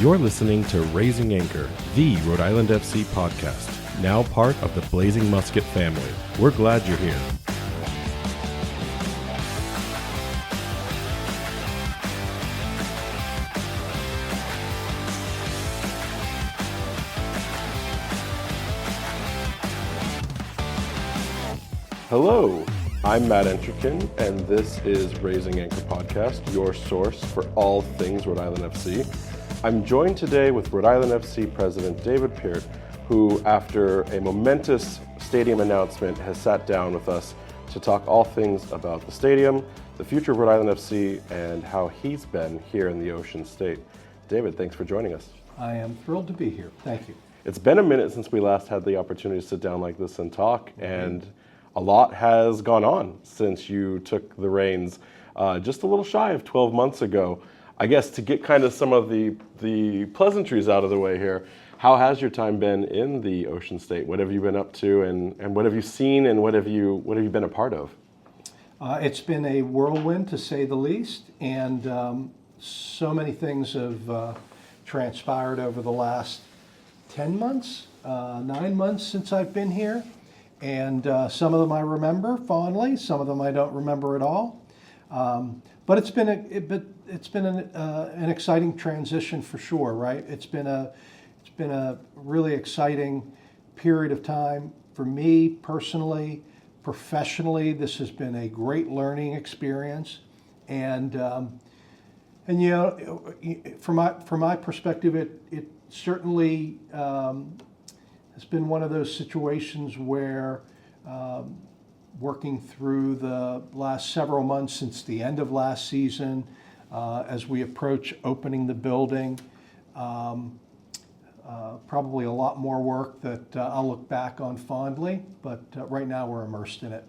You're listening to Raising Anchor, the Rhode Island FC podcast, now part of the Blazing Musket family. We're glad you're here. Hello, I'm Matt Entrikin, and this is Raising Anchor Podcast, your source for all things Rhode Island FC. I'm joined today with Rhode Island FC President David Peart, who, after a momentous stadium announcement, has sat down with us to talk all things about the stadium, the future of Rhode Island FC, and how he's been here in the Ocean State. David, thanks for joining us. I am thrilled to be here. Thank you. It's been a minute since we last had the opportunity to sit down like this and talk, and a lot has gone on since you took the reins just a little shy of 12 months ago. I guess to get kind of some of the pleasantries out of the way here, how has your time been in the Ocean State? What have you been up to, and what have you seen, and what have you been a part of? It's been a whirlwind, to say the least, and so many things have transpired over the last 10 months, 9 months since I've been here. And some of them I remember fondly, some of them I don't remember at all. But it's been an exciting transition for sure, right? It's been a really exciting period of time for me personally, professionally. This has been a great learning experience, and you know, from my perspective, it certainly it's been one of those situations where working through the last several months since the end of last season, as we approach opening the building, probably a lot more work that I'll look back on fondly, but right now we're immersed in it.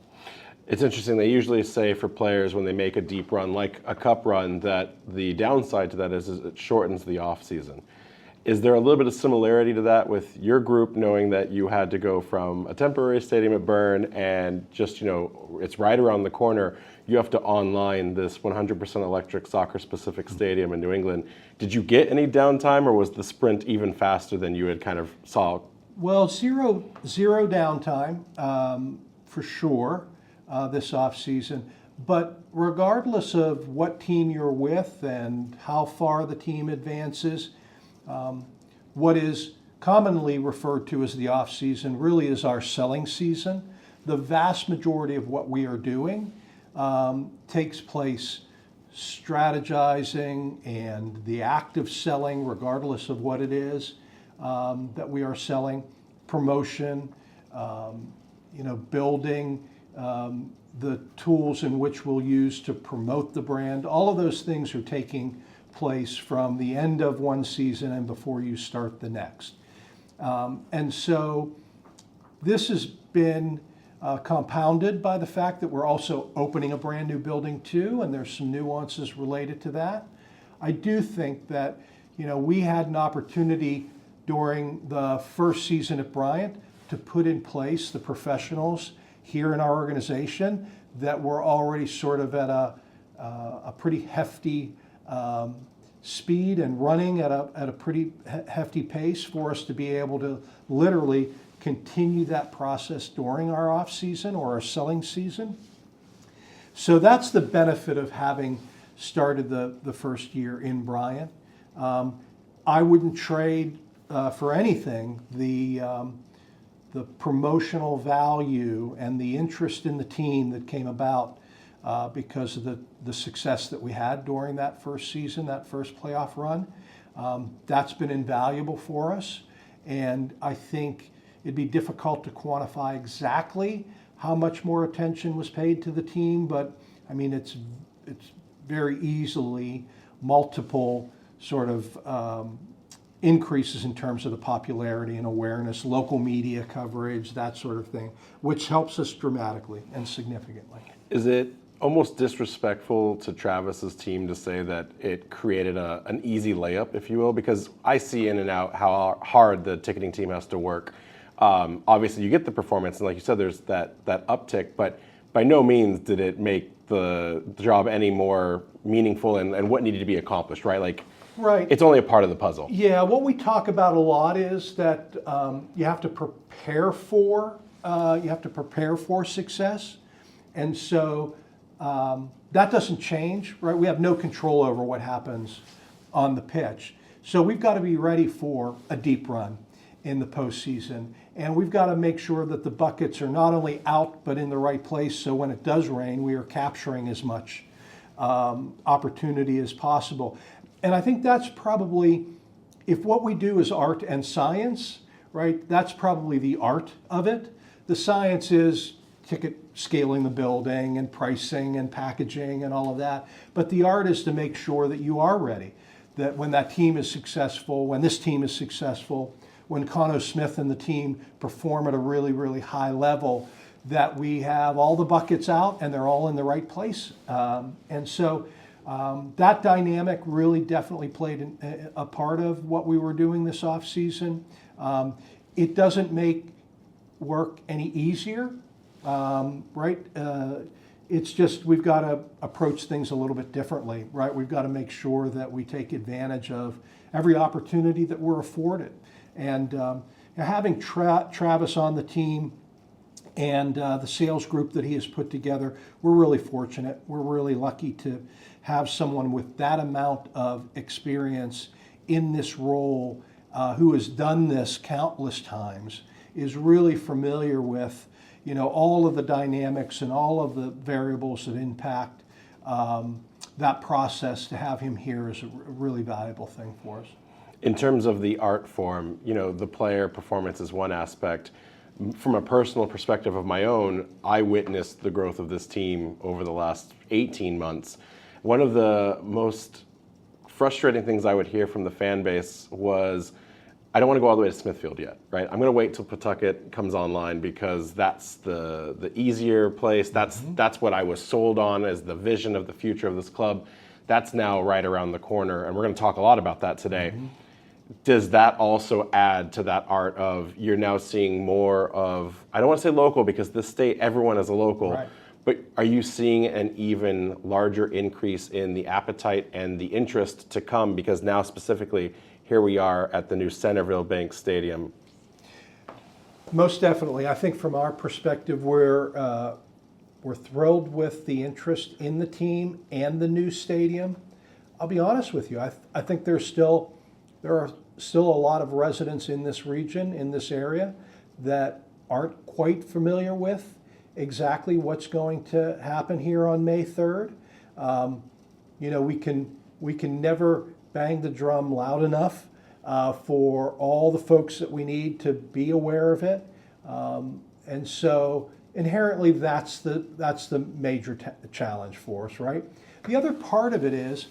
It's interesting, they usually say for players when they make a deep run, like a cup run, that the downside to that is it shortens the off season. Is there a little bit of similarity to that with your group, knowing that you had to go from a temporary stadium at Byrne and just, you know, it's right around the corner, you have to online this 100% electric soccer-specific stadium in New England. Did you get any downtime, or was the sprint even faster than you had kind of saw? Well, zero downtime for sure this off season. But regardless of what team you're with and how far the team advances, what is commonly referred to as the off-season really is our selling season. The vast majority of what we are doing takes place strategizing and the act of selling, regardless of what it is that we are selling, promotion, building the tools in which we'll use to promote the brand. All of those things are taking place from the end of one season and before you start the next. And so this has been compounded by the fact that we're also opening a brand new building too, and there's some nuances related to that. I do think that, we had an opportunity during the first season at Bryant to put in place the professionals here in our organization that were already sort of at a pretty hefty speed and running at a pretty hefty pace for us to be able to literally continue that process during our off season or our selling season. So that's the benefit of having started the first year in Bryant. I wouldn't trade for anything the promotional value and the interest in the team that came about because of the success that we had during that first season, that first playoff run. That's been invaluable for us, and I think it'd be difficult to quantify exactly how much more attention was paid to the team, but I mean it's very easily multiple sort of increases in terms of the popularity and awareness, local media coverage, that sort of thing, which helps us dramatically and significantly. Is it almost disrespectful to Travis's team to say that it created an easy layup, if you will? Because I see in and out how hard the ticketing team has to work. Obviously, you get the performance, and like you said, there's that uptick, but by no means did it make the job any more meaningful and what needed to be accomplished, right? Like, Right. It's only a part of the puzzle. Yeah, what we talk about a lot is that you have to prepare for success, and so that doesn't change, right? We have no control over what happens on the pitch, so we've got to be ready for a deep run in the postseason, and we've got to make sure that the buckets are not only out but in the right place, so when it does rain, we are capturing as much opportunity as possible. And I think that's probably, if what we do is art and science, right, that's probably the art of it. The science is ticket scaling the building and pricing and packaging and all of that. But the art is to make sure that you are ready, that when that team is successful, when this team is successful, when Conno Smith and the team perform at a really, really high level, that we have all the buckets out and they're all in the right place. That dynamic really definitely played a part of what we were doing this off season. It doesn't make work any easier, right? It's just we've got to approach things a little bit differently, right? We've got to make sure that we take advantage of every opportunity that we're afforded. And having Travis on the team and the sales group that he has put together, we're really fortunate. We're really lucky to have someone with that amount of experience in this role who has done this countless times, is really familiar with, you know, all of the dynamics and all of the variables that impact that process. To have him here is a really valuable thing for us. In terms of the art form, you know, the player performance is one aspect. From a personal perspective of my own, I witnessed the growth of this team over the last 18 months. One of the most frustrating things I would hear from the fan base was, I don't want to go all the way to Smithfield yet, right? I'm going to wait till Pawtucket comes online because that's the easier place. That's what I was sold on as the vision of the future of this club. That's now right around the corner, and we're going to talk a lot about that today. Does that also add to that art of, you're now seeing more of, I don't want to say local because this state, everyone is a local, right, but are you seeing an even larger increase in the appetite and the interest to come? Because now specifically, here we are at the new Centreville Bank Stadium. Most definitely. I think from our perspective, we're thrilled with the interest in the team and the new stadium. I'll be honest with you. I think there are still a lot of residents in this region, in this area, that aren't quite familiar with exactly what's going to happen here on May 3rd. You know, we can never bang the drum loud enough for all the folks that we need to be aware of it. And so inherently that's the major challenge for us, right? The other part of it is,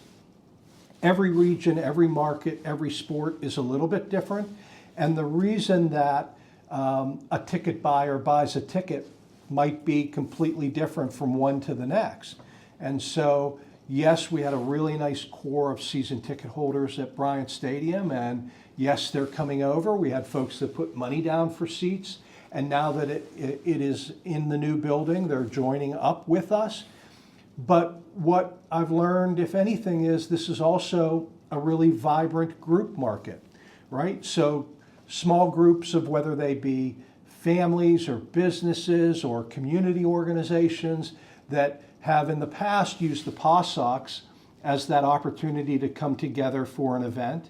every region, every market, every sport is a little bit different. And the reason that a ticket buyer buys a ticket might be completely different from one to the next. And so, yes, we had a really nice core of season ticket holders at Bryant Stadium, and yes, they're coming over. We had folks that put money down for seats, and now that it is in the new building, they're joining up with us. But what I've learned, if anything, is this is also a really vibrant group market, right? So small groups of, whether they be families or businesses or community organizations that have in the past used the Paw Sox as that opportunity to come together for an event.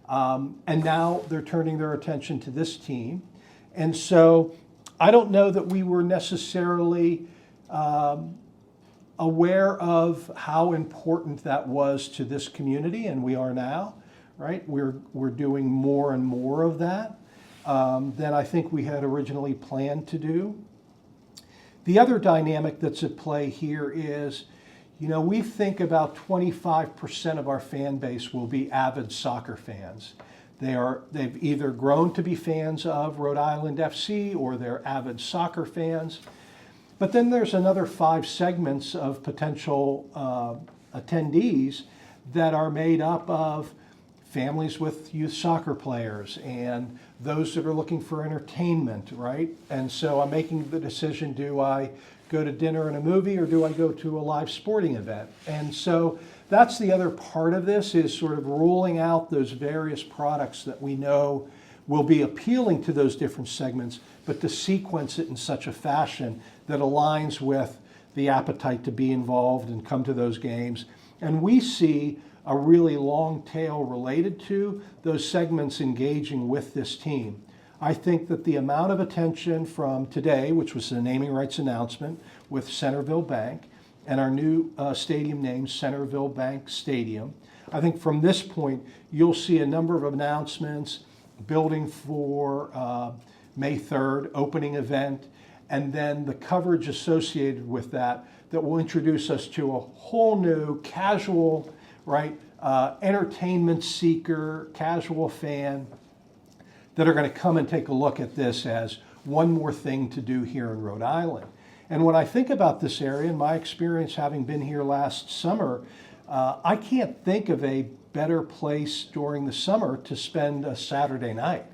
And now they're turning their attention to this team. And so I don't know that we were necessarily aware of how important that was to this community, and we are now, right? We're doing more and more of that than I think we had originally planned to do. The other dynamic that's at play here is, you know, we think about 25% of our fan base will be avid soccer fans. They've either grown to be fans of Rhode Island FC or they're avid soccer fans. But then there's another 5 segments of potential attendees that are made up of families with youth soccer players and those that are looking for entertainment, right? And so I'm making the decision, do I go to dinner and a movie or do I go to a live sporting event? And so that's the other part of this, is sort of rolling out those various products that we know will be appealing to those different segments, but to sequence it in such a fashion that aligns with the appetite to be involved and come to those games. And we see a really long tail related to those segments engaging with this team. I think that the amount of attention from today, which was the naming rights announcement with Centreville Bank, and our new stadium name, Centreville Bank Stadium, I think from this point, you'll see a number of announcements, building for May 3rd, opening event, and then the coverage associated with that will introduce us to a whole new casual, right, entertainment seeker, casual fan that are going to come and take a look at this as one more thing to do here in Rhode Island. And when I think about this area, in my experience having been here last summer, I can't think of a better place during the summer to spend a Saturday night.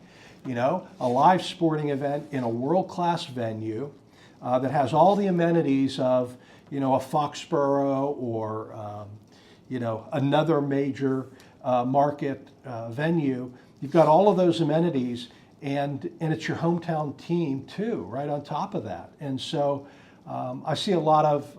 You know, a live sporting event in a world-class venue that has all the amenities of, you know, a Foxborough or, you know, another major market venue. You've got all of those amenities, and it's your hometown team too, right on top of that. And so I see a lot of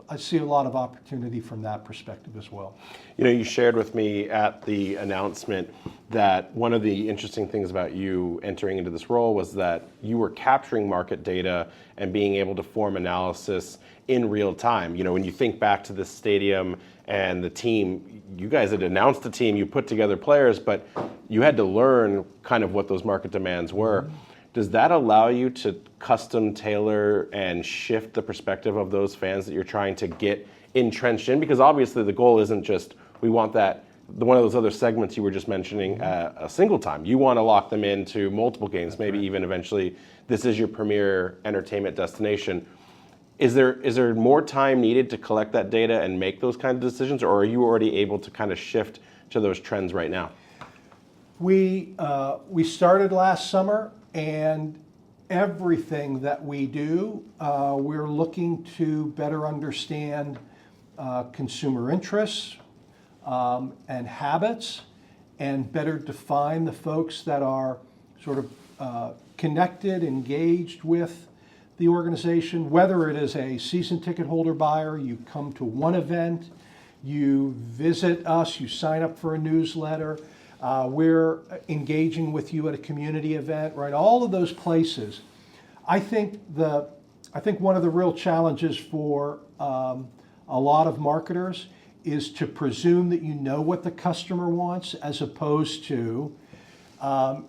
opportunity from that perspective as well. You know, you shared with me at the announcement that one of the interesting things about you entering into this role was that you were capturing market data and being able to form analysis in real time. You know, when you think back to this stadium and the team, you guys had announced the team, you put together players, but you had to learn kind of what those market demands were. Mm-hmm. Does that allow you to custom tailor and shift the perspective of those fans that you're trying to get entrenched in? Because obviously the goal isn't just, we want that, one of those other segments you were just mentioning a single time. You want to lock them into multiple games, maybe even eventually this is your premier entertainment destination. Is there more time needed to collect that data and make those kinds of decisions, or are you already able to kind of shift to those trends right now? We started last summer, and everything that we do, we're looking to better understand consumer interests and habits, and better define the folks that are sort of connected, engaged with the organization, whether it is a season ticket holder buyer, you come to one event, you visit us, you sign up for a newsletter, we're engaging with you at a community event, right? All of those places. I think one of the real challenges for a lot of marketers is to presume that you know what the customer wants, as opposed to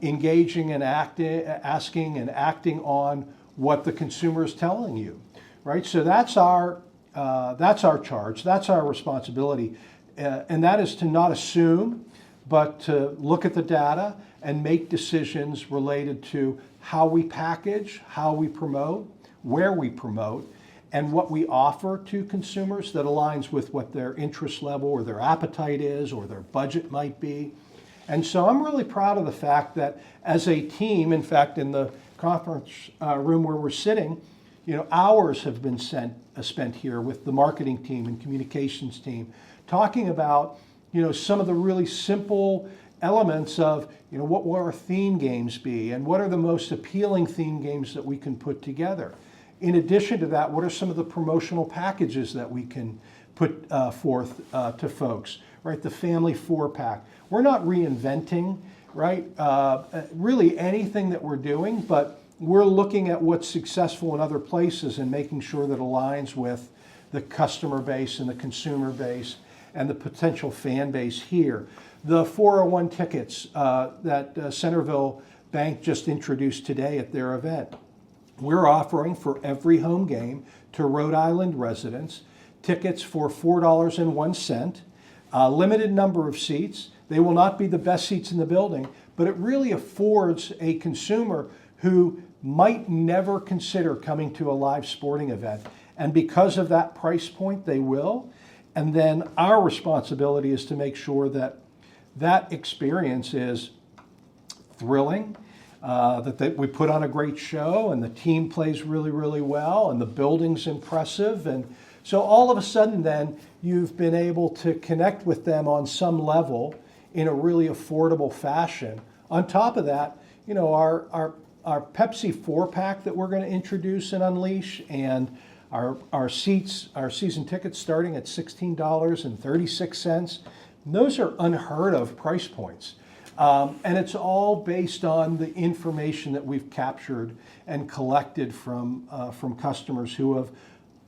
engaging and asking and acting on what the consumer is telling you, right? So that's our charge, that's our responsibility, and that is to not assume, but to look at the data and make decisions related to how we package, how we promote, where we promote, and what we offer to consumers that aligns with what their interest level or their appetite is or their budget might be. And so I'm really proud of the fact that as a team, in fact, in the conference room where we're sitting, you know, hours have been spent here with the marketing team and communications team talking about, you know, some of the really simple elements of, you know, what will our theme games be and what are the most appealing theme games that we can put together. In addition to that, what are some of the promotional packages that we can put forth to folks, right? The family 4-pack. We're not reinventing, right, really anything that we're doing, but we're looking at what's successful in other places and making sure that aligns with the customer base and the consumer base and the potential fan base here. The 401 tickets that Centreville Bank just introduced today at their event. We're offering for every home game to Rhode Island residents tickets for $4.01, limited number of seats. They will not be the best seats in the building, but it really affords a consumer who might never consider coming to a live sporting event. And because of that price point, they will. And then our responsibility is to make sure that that experience is thrilling, that we put on a great show and the team plays really, really well and the building's impressive. And So all of a sudden then, you've been able to connect with them on some level in a really affordable fashion. On top of that, you know, our Pepsi 4-pack that we're going to introduce and unleash, and our season tickets starting at $16.36. Those are unheard of price points. And it's all based on the information that we've captured and collected from customers who have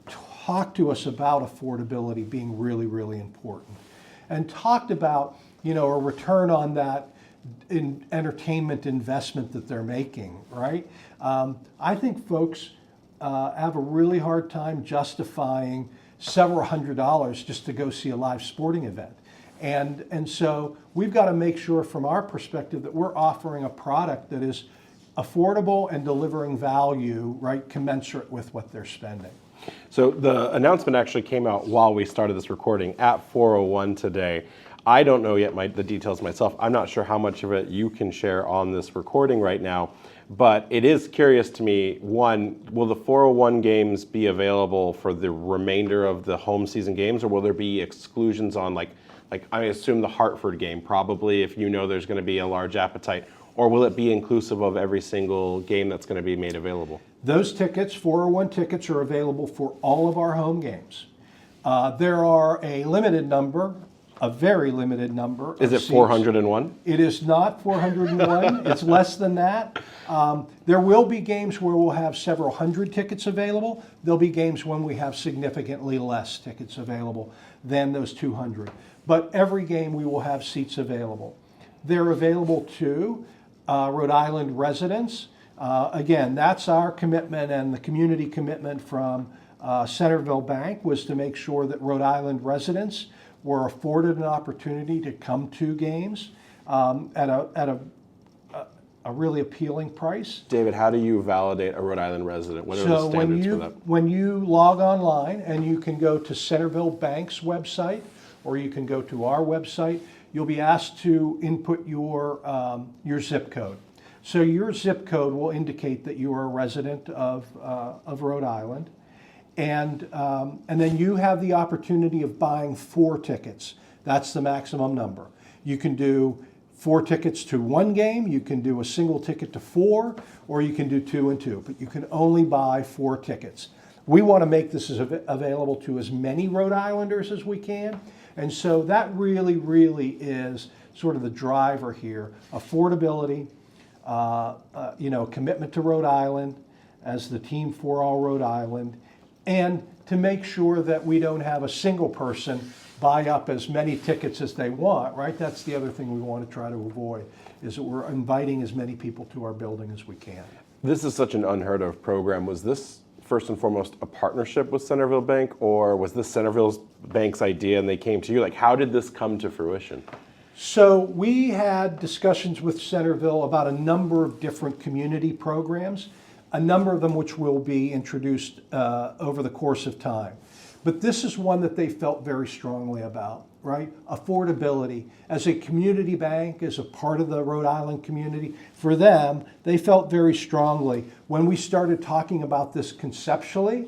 talked to us about affordability being really, really important, and talked about, you know, a return on that entertainment investment that they're making, right? I think folks have a really hard time justifying several $100s just to go see a live sporting event. And so we've got to make sure from our perspective that we're offering a product that is affordable and delivering value, right, commensurate with what they're spending. So the announcement actually came out while we started this recording at 4:01 today. I don't know yet the details myself. I'm not sure how much of it you can share on this recording right now, but it is curious to me, one, will the 4:01 games be available for the remainder of the home season games, or will there be exclusions on like I assume the Hartford game, probably, if you know there's going to be a large appetite, or will it be inclusive of every single game that's going to be made available? Those tickets, 401 tickets, are available for all of our home games. There are a limited number, a very limited number. Is it 401? It is not 401. It's less than that. There will be games where we'll have several hundred tickets available. There'll be games when we have significantly less tickets available than those 200. But every game we will have seats available. They're available to Rhode Island residents. Again, that's our commitment, and the community commitment from Centreville Bank was to make sure that Rhode Island residents were afforded an opportunity to come to games at a really appealing price. David, how do you validate a Rhode Island resident? What are the standards for that? When you log online, and you can go to Centreville Bank's website, or you can go to our website, you'll be asked to input your zip code. So your zip code will indicate that you are a resident of Rhode Island. And then you have the opportunity of buying 4 tickets. That's the maximum number. You can do 4 tickets to one game, you can do a single ticket to 4, or you can do 2 and 2, but you can only buy 4 tickets. We want to make this available to as many Rhode Islanders as we can. And so that really, really is sort of the driver here. Affordability, commitment to Rhode Island as the team for all Rhode Island, and to make sure that we don't have a single person buy up as many tickets as they want, right? That's the other thing we want to try to avoid, is that we're inviting as many people to our building as we can. This is such an unheard of program. Was this first and foremost a partnership with Centreville Bank, or was this Centreville Bank's idea and they came to you? Like, how did this come to fruition? So we had discussions with Centreville about a number of different community programs, a number of them which will be introduced over the course of time. But this is one that they felt very strongly about, right? Affordability. As a community bank, as a part of the Rhode Island community, for them, they felt very strongly. When we started talking about this conceptually,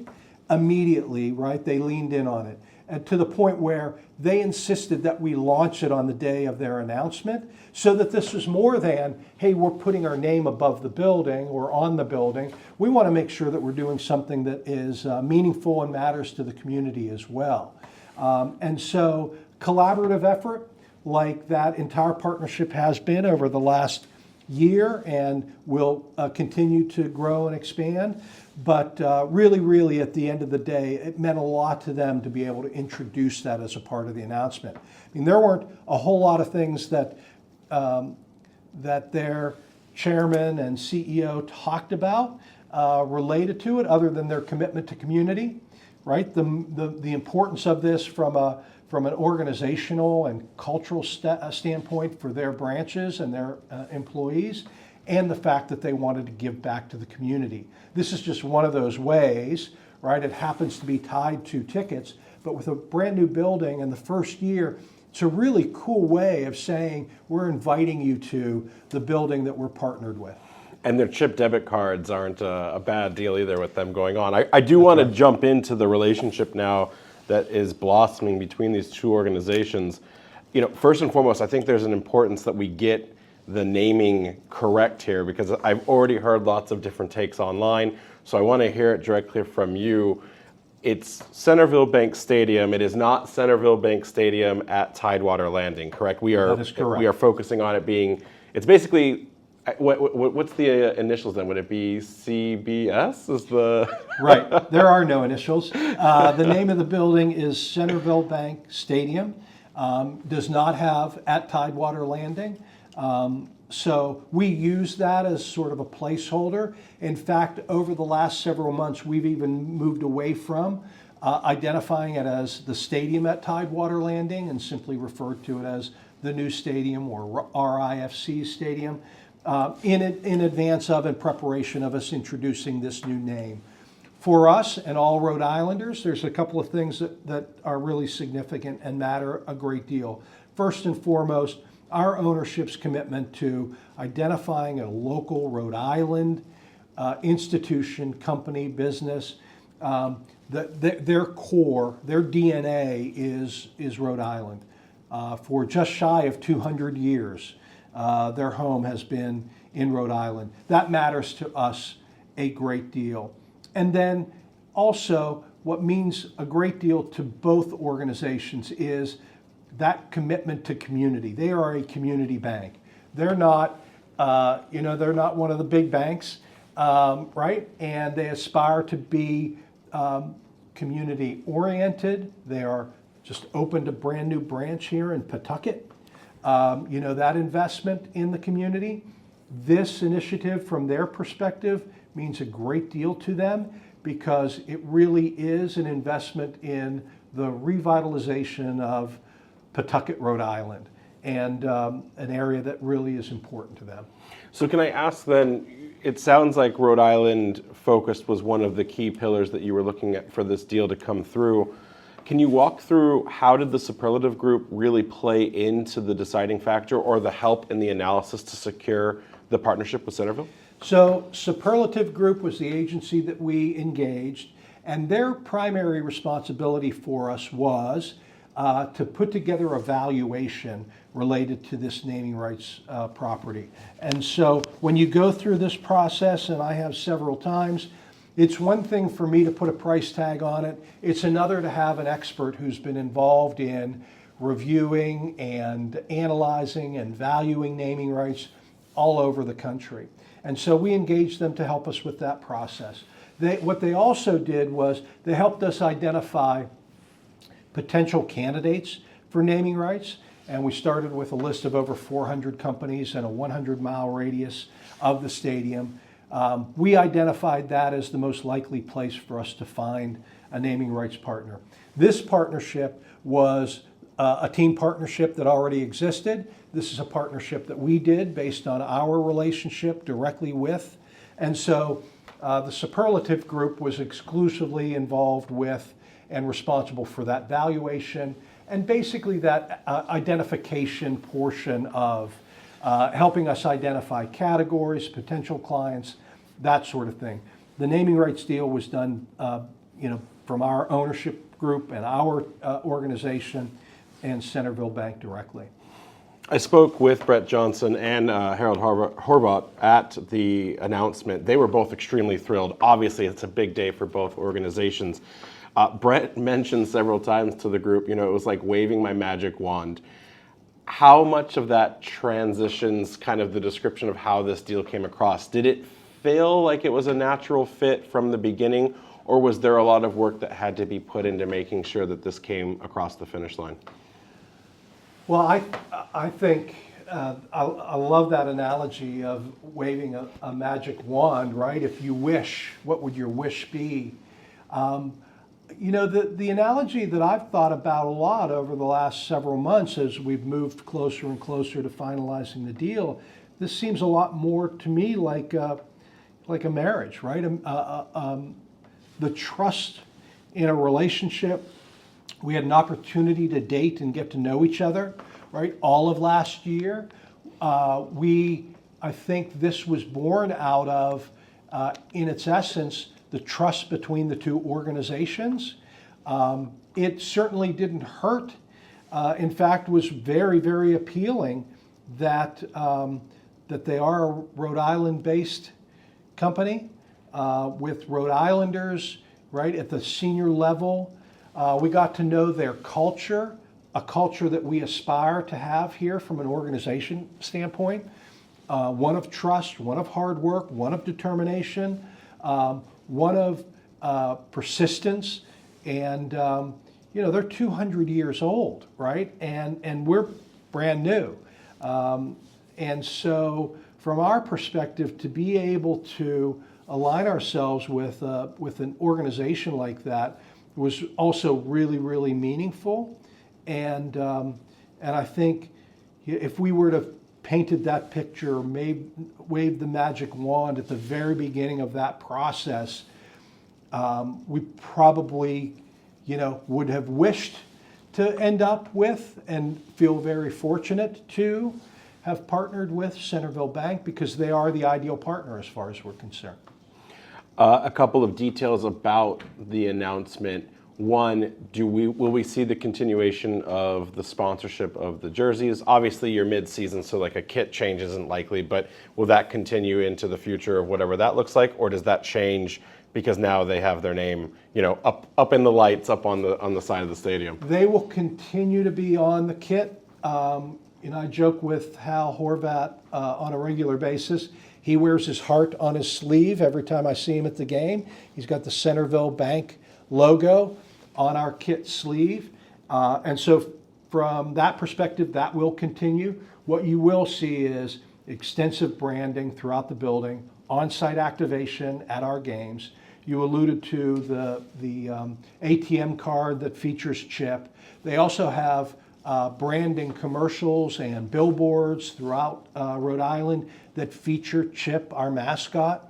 immediately, right, they leaned in on it. And to the point where they insisted that we launch it on the day of their announcement, so that this was more than, hey, we're putting our name above the building or on the building. We want to make sure that we're doing something that is meaningful and matters to the community as well. And so collaborative effort like that entire partnership has been over the last year and will continue to grow and expand. But really, really, at the end of the day, it meant a lot to them to be able to introduce that as a part of the announcement. I mean, there weren't a whole lot of things that their chairman and CEO talked about related to it, other than their commitment to community, right? The importance of this from an organizational and cultural standpoint for their branches and their employees, and the fact that they wanted to give back to the community. This is just one of those ways, right? It happens to be tied to tickets, but with a brand new building in the first year, it's a really cool way of saying we're inviting you to the building that we're partnered with. And their chip debit cards aren't a bad deal either with them going on. I do want to jump into the relationship now that is blossoming between these two organizations. You know, first and foremost, I think there's an importance that we get the naming correct here, because I've already heard lots of different takes online. So I want to hear it directly from you. It's Centreville Bank Stadium. It is not Centreville Bank Stadium at Tidewater Landing, correct? That is correct. We are focusing on it being, it's basically, what's the initials then? Would it be CBS? Is the Right. There are no initials. The name of the building is Centreville Bank Stadium. Does not have at Tidewater Landing. So we use that as sort of a placeholder. In fact, over the last several months, we've even moved away from identifying it as the stadium at Tidewater Landing and simply referred to it as the new stadium or RIFC Stadium in advance of and preparation of us introducing this new name. For us and all Rhode Islanders, there's a couple of things that are really significant and matter a great deal. First and foremost, our ownership's commitment to identifying a local Rhode Island institution, company, business. Their core, their DNA is Rhode Island. For just shy of 200 years, their home has been in Rhode Island. That matters to us a great deal. And then also, what means a great deal to both organizations is that commitment to community. They are a community bank. They're not, they're not one of the big banks, right? And they aspire to be community oriented. They are just opened a brand new branch here in Pawtucket. That investment in the community, this initiative from their perspective means a great deal to them because it really is an investment in the revitalization of Pawtucket, Rhode Island, and an area that really is important to them. So can I ask then, it sounds like Rhode Island focused was one of the key pillars that you were looking at for this deal to come through. Can you walk through how did the Superlative Group really play into the deciding factor or the help in the analysis to secure the partnership with Centreville? So Superlative Group was the agency that we engaged, and their primary responsibility for us was to put together a valuation related to this naming rights property. And so when you go through this process, and I have several times, it's one thing for me to put a price tag on it. It's another to have an expert who's been involved in reviewing and analyzing and valuing naming rights all over the country. And so we engaged them to help us with that process. What they also did was they helped us identify potential candidates for naming rights. And we started with a list of over 400 companies and a 100-mile radius of the stadium. We identified that as the most likely place for us to find a naming rights partner. This partnership was a team partnership that already existed. This is a partnership that we did based on our relationship directly with. And so the Superlative Group was exclusively involved with and responsible for that valuation and basically that identification portion of helping us identify categories, potential clients, that sort of thing. The naming rights deal was done from our ownership group and our organization and Centreville Bank directly. I spoke with Brett Johnson and Harold Horvath at the announcement. They were both extremely thrilled. Obviously, it's a big day for both organizations. Brett mentioned several times to the group, it was like waving my magic wand. How much of that transitions kind of the description of how this deal came across? Did it feel like it was a natural fit from the beginning, or was there a lot of work that had to be put into making sure that this came across the finish line? Well, I think I love that analogy of waving a magic wand, right? If you wish, what would your wish be? The analogy that I've thought about a lot over the last several months as we've moved closer and closer to finalizing the deal, this seems a lot more to me like a marriage, right? The trust in a relationship. We had an opportunity to date and get to know each other, right? All of last year, we I think this was born out of, in its essence, the trust between the two organizations. It certainly didn't hurt. In fact, was very, very appealing that that they are a Rhode Island-based company with Rhode Islanders right at the senior level. We got to know their culture, a culture that we aspire to have here from an organization standpoint. One of trust, one of hard work, one of determination, one of persistence, and they're 200 years old, right? And we're brand new, and so from our perspective, to be able to align ourselves with an organization like that was also really, really meaningful, and I think if we were to painted that picture, waved the magic wand at the very beginning of that process, we probably, would have wished to end up with and feel very fortunate to have partnered with Centreville Bank because they are the ideal partner as far as we're concerned. A couple of details about the announcement. One, will we see the continuation of the sponsorship of the jerseys? Obviously, you're mid-season, so like a kit change isn't likely, but will that continue into the future of whatever that looks like, or does that change because now they have their name, up in the lights, up on the side of the stadium? They will continue to be on the kit. I joke with Hal Horvat on a regular basis. He wears his heart on his sleeve every time I see him at the game. He's got the Centreville Bank logo on our kit sleeve. And so from that perspective, that will continue. What you will see is extensive branding throughout the building, on-site activation at our games. You alluded to the ATM card that features Chip. They also have branding commercials and billboards throughout Rhode Island that feature Chip, our mascot,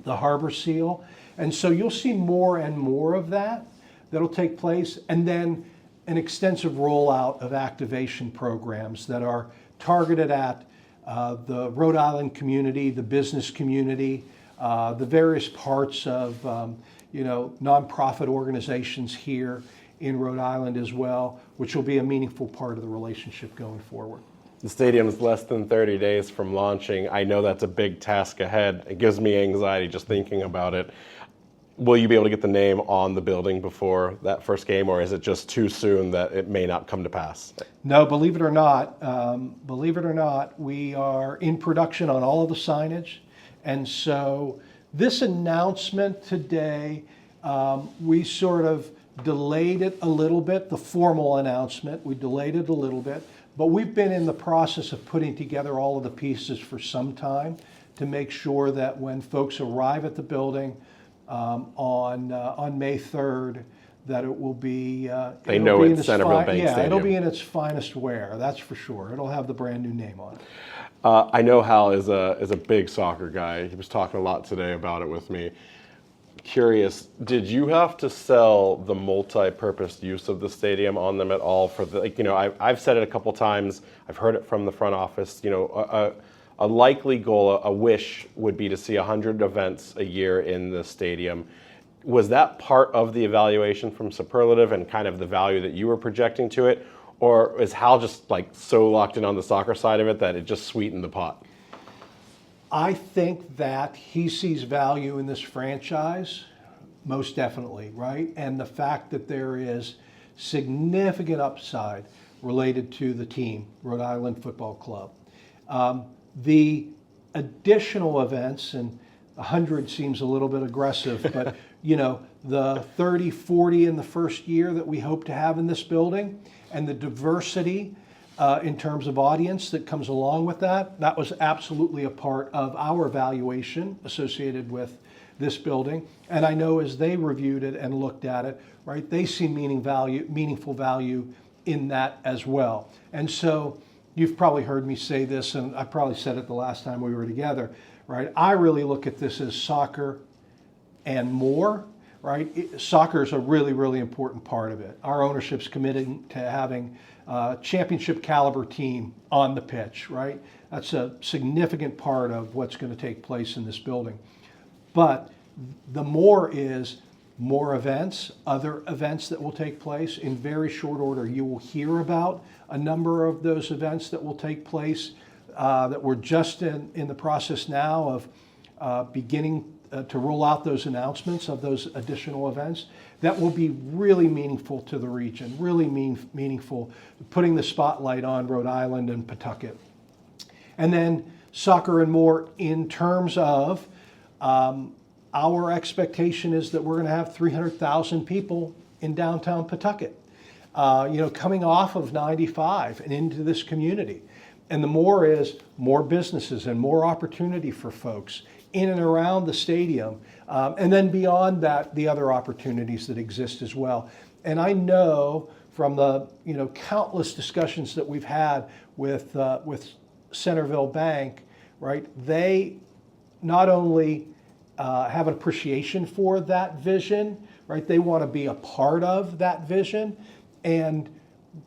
the harbor seal. And so you'll see more and more of that'll take place, and then an extensive rollout of activation programs that are targeted at the Rhode Island community, the business community, the various parts of nonprofit organizations here in Rhode Island as well, which will be a meaningful part of the relationship going forward. The stadium's less than 30 days from launching. I know that's a big task ahead. It gives me anxiety just thinking about it. Will you be able to get the name on the building before that first game, or is it just too soon that it may not come to pass? No, believe it or not, we are in production on all of the signage. And so this announcement today, we sort of delayed it a little bit, the formal announcement, we delayed it a little bit, but we've been in the process of putting together all of the pieces for some time to make sure that when folks arrive at the building on May 3rd, that it will be they know it's Centreville Bank Stadium. It'll be in its finest wear, that's for sure. It'll have the brand new name on it. I know Hal is a big soccer guy. He was talking a lot today about it with me. Curious, did you have to sell the multi-purpose use of the stadium on them at all? For the I've said it a couple times. I've heard it from the front office. A likely goal, a wish would be to see 100 events a year in the stadium. Was that part of the evaluation from Superlative and kind of the value that you were projecting to it? Or is Hal just so locked in on the soccer side of it that it just sweetened the pot? I think that he sees value in this franchise, most definitely, right? And the fact that there is significant upside related to the team, Rhode Island Football Club. The additional events, and 100 seems a little bit aggressive, but the 30, 40 in the first year that we hope to have in this building, and the diversity in terms of audience that comes along with that was absolutely a part of our evaluation associated with this building. And I know as they reviewed it and looked at it, right, they see meaningful value in that as well. And so you've probably heard me say this, and I probably said it the last time we were together, right? I really look at this as soccer and more, right? Soccer is a really, really important part of it. Our ownership's committed to having a championship caliber team on the pitch, right? That's a significant part of what's going to take place in this building. But the more is more events, other events that will take place in very short order. You will hear about a number of those events that will take place that we're just in the process now of beginning to roll out those announcements of those additional events that will be really meaningful to the region, really meaningful, putting the spotlight on Rhode Island and Pawtucket. And then soccer and more in terms of our expectation is that we're going to have 300,000 people in downtown Pawtucket, coming off of 95 and into this community. And the more is more businesses and more opportunity for folks in and around the stadium. And then beyond that, the other opportunities that exist as well. And I know from the countless discussions that we've had with Centreville Bank, right? They not only have an appreciation for that vision, right? They want to be a part of that vision, and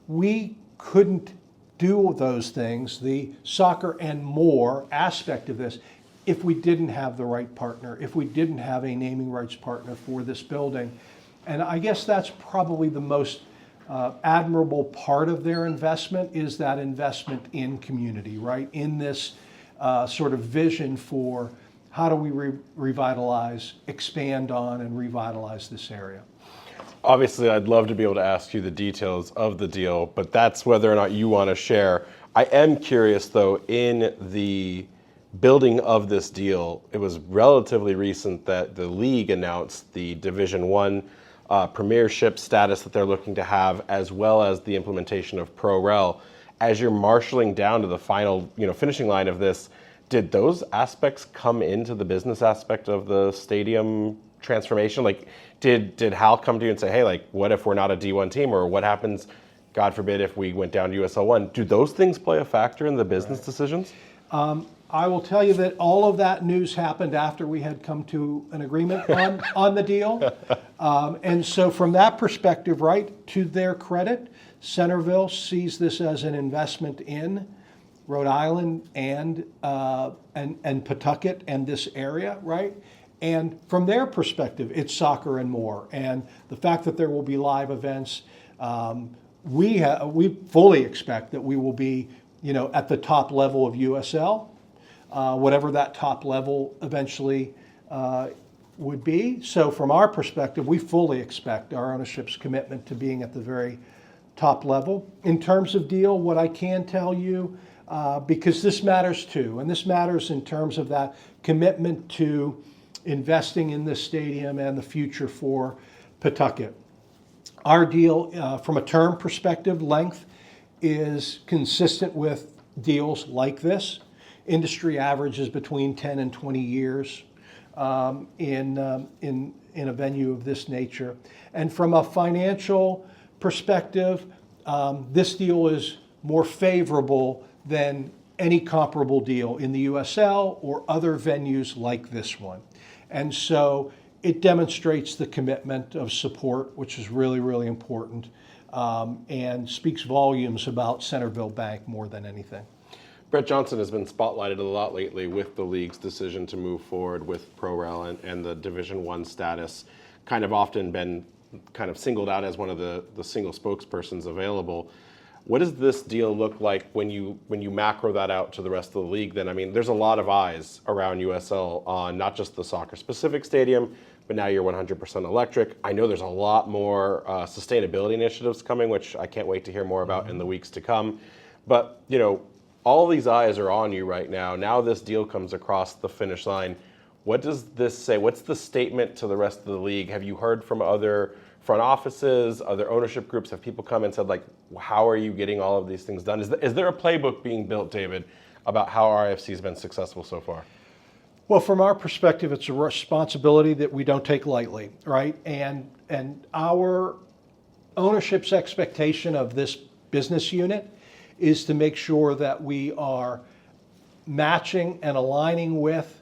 we couldn't do those things, the soccer and more aspect of this, if we didn't have the right partner, if we didn't have a naming rights partner for this building. And I guess that's probably the most admirable part of their investment, is that investment in community, right? In this sort of vision for how do we revitalize, expand on, and revitalize this area. Obviously, I'd love to be able to ask you the details of the deal, but that's whether or not you want to share. I am curious, though, in the building of this deal, it was relatively recent that the league announced the Division I premiership status that they're looking to have, as well as the implementation of Pro Rel. As you're marshaling down to the final, finishing line of this, did those aspects come into the business aspect of the stadium transformation? Like, did Hal come to you and say, hey, like, what if we're not a D1 team, or what happens, God forbid, if we went down to USL 1? Do those things play a factor in the business decisions? I will tell you that all of that news happened after we had come to an agreement on the deal. And so from that perspective, right, to their credit, Centreville sees this as an investment in Rhode Island and Pawtucket and this area, right? And from their perspective, it's soccer and more. And the fact that there will be live events, we fully expect that we will be, at the top level of USL, whatever that top level eventually would be. So from our perspective, we fully expect our ownership's commitment to being at the very top level. In terms of deal, what I can tell you, because this matters too, and this matters in terms of that commitment to investing in this stadium and the future for Pawtucket. Our deal, from a term perspective, length, is consistent with deals like this. Industry average is between 10 and 20 years in a venue of this nature. And from a financial perspective, this deal is more favorable than any comparable deal in the USL or other venues like this one. And so it demonstrates the commitment of support, which is really, really important, and speaks volumes about Centreville Bank more than anything. Brett Johnson has been spotlighted a lot lately with the league's decision to move forward with Pro Rel and the Division I status, kind of often been kind of singled out as one of the single spokespersons available. What does this deal look like when you macro that out to the rest of the league then? I mean, there's a lot of eyes around USL on not just the soccer-specific stadium, but now you're 100% electric. I know there's a lot more sustainability initiatives coming, which I can't wait to hear more about in the weeks to come. But, all these eyes are on you right now. Now this deal comes across the finish line. What does this say? What's the statement to the rest of the league? Have you heard from other front offices, other ownership groups? Have people come and said, like, how are you getting all of these things done? Is there a playbook being built, David, about how RIFC has been successful so far? Well, from our perspective, it's a responsibility that we don't take lightly, right? And our ownership's expectation of this business unit is to make sure that we are matching and aligning with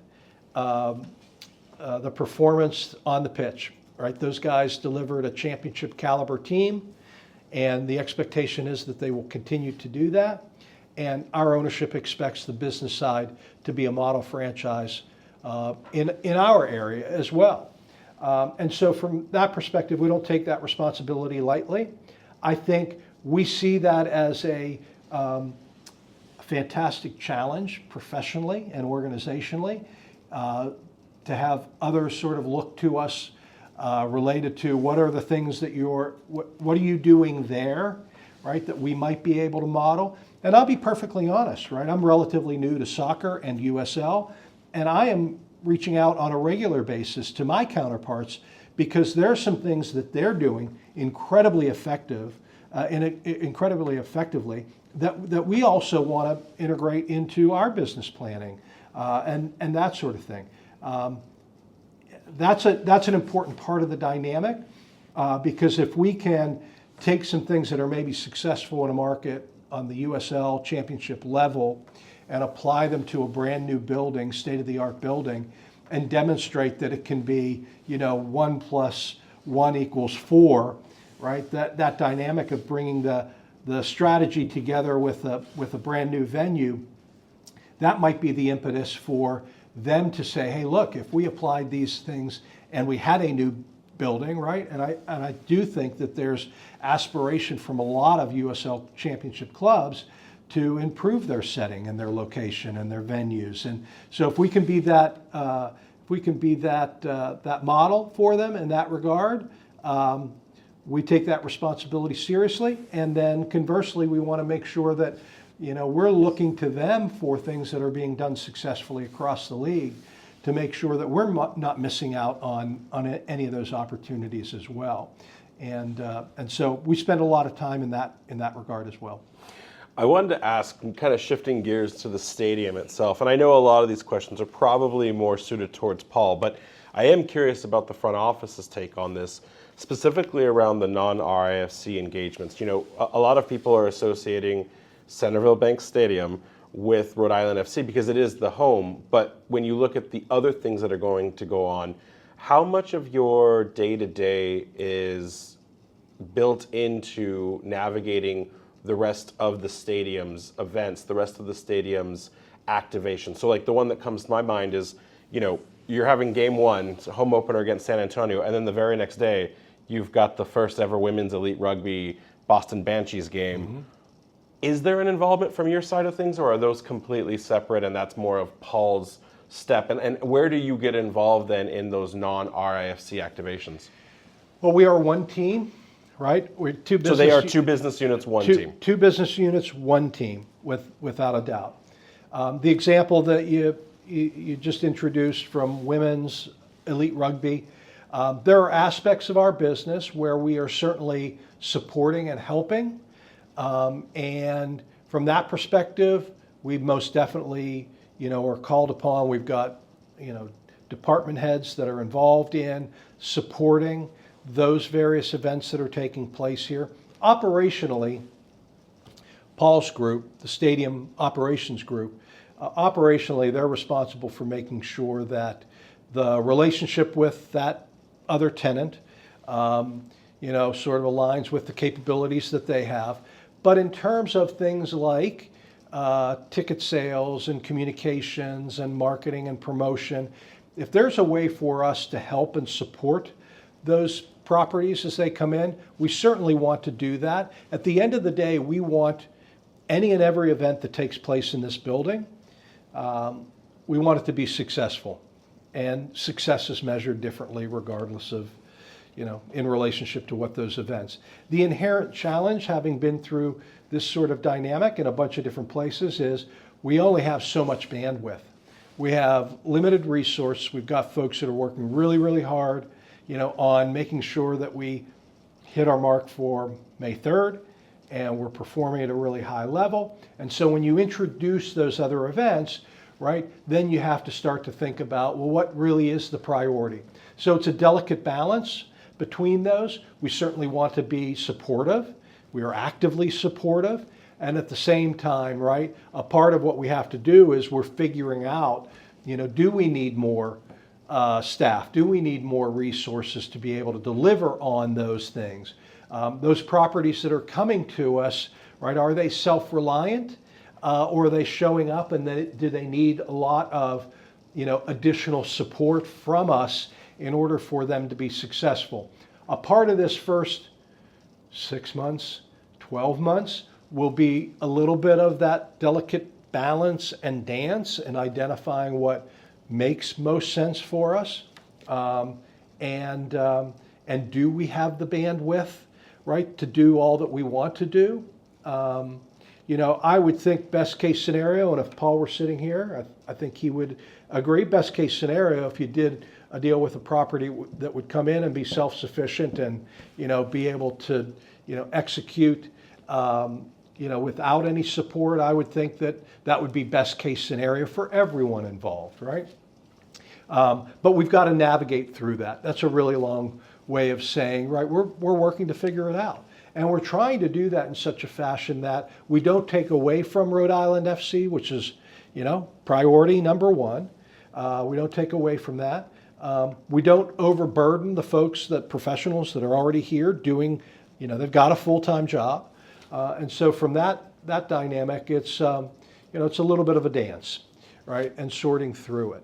the performance on the pitch. right? Those guys delivered a championship caliber team, and the expectation is that they will continue to do that. And our ownership expects the business side to be a model franchise in our area as well. And so from that perspective, we don't take that responsibility lightly. I think we see that as a fantastic challenge professionally and organizationally to have others sort of look to us related to what are the things that what are you doing there, right, that we might be able to model. And I'll be perfectly honest, right, I'm relatively new to soccer and USL, and I am reaching out on a regular basis to my counterparts because there are some things that they're doing incredibly effectively that we also want to integrate into our business planning and that sort of thing. That's an important part of the dynamic because if we can take some things that are maybe successful in a market on the USL championship level and apply them to a brand new building, state-of-the-art building, and demonstrate that it can be, 1 + 1 = 4, right? That dynamic of bringing the strategy together with a brand new venue, that might be the impetus for them to say, hey, look, if we applied these things and we had a new building, right? And I do think that there's aspiration from a lot of USL championship clubs to improve their setting and their location and their venues. And so if we can be that, that model for them in that regard, we take that responsibility seriously. And then conversely, we want to make sure that we're looking to them for things that are being done successfully across the league to make sure that we're not missing out on any of those opportunities as well. And so we spend a lot of time in that regard as well. I wanted to ask, kind of shifting gears to the stadium itself, and I know a lot of these questions are probably more suited towards Paul, but I am curious about the front office's take on this, specifically around the non-RIFC engagements. A lot of people are associating Centreville Bank Stadium with Rhode Island FC because it is the home, but when you look at the other things that are going to go on, how much of your day-to-day is built into navigating the rest of the stadium's events, the rest of the stadium's activation? So like the one that comes to my mind is, you're having game one, it's a home opener against San Antonio, and then the very next day, you've got the first ever women's elite rugby Boston Banshees game. Mm-hmm. Is there an involvement from your side of things, or are those completely separate and that's more of Paul's step? And where do you get involved then in those non-RIFC activations? Well, we are one team, right? We're two business. So they are two business units, one team. Two business units, one team, without a doubt. The example that you just introduced from women's elite rugby, there are aspects of our business where we are certainly supporting and helping. And from that perspective, we most definitely, are called upon. We've got, department heads that are involved in supporting those various events that are taking place here. Operationally, Paul's group, the stadium operations group, operationally, they're responsible for making sure that the relationship with that other tenant, sort of aligns with the capabilities that they have. But in terms of things like ticket sales and communications and marketing and promotion, if there's a way for us to help and support those properties as they come in, we certainly want to do that. At the end of the day, we want any and every event that takes place in this building, we want it to be successful. And success is measured differently regardless of, in relationship to what those events. The inherent challenge, having been through this sort of dynamic in a bunch of different places, is we only have so much bandwidth. We have limited resource. We've got folks that are working really, really hard, on making sure that we hit our mark for May 3rd, and we're performing at a really high level. And so when you introduce those other events, right, then you have to start to think about, well, what really is the priority? So it's a delicate balance between those. We certainly want to be supportive. We are actively supportive. And at the same time, right, a part of what we have to do is we're figuring out, do we need more staff? Do we need more resources to be able to deliver on those things? Those properties that are coming to us, right, are they self-reliant, or are they showing up, and do they need a lot of, additional support from us in order for them to be successful? A part of this first 6 months, 12 months will be a little bit of that delicate balance and dance and identifying what makes most sense for us, and do we have the bandwidth, right, to do all that we want to do? I would think best case scenario, and if Paul were sitting here, I think he would agree, best case scenario, if you did a deal with a property that would come in and be self-sufficient and, be able to, execute, without any support, I would think that would be best case scenario for everyone involved, right? But we've got to navigate through that. That's a really long way of saying, right, we're working to figure it out. And we're trying to do that in such a fashion that we don't take away from Rhode Island FC, which is, priority number one. We don't take away from that. We don't overburden the folks, professionals that are already here doing, they've got a full-time job. And so from that dynamic, it's a little bit of a dance, right, and sorting through it.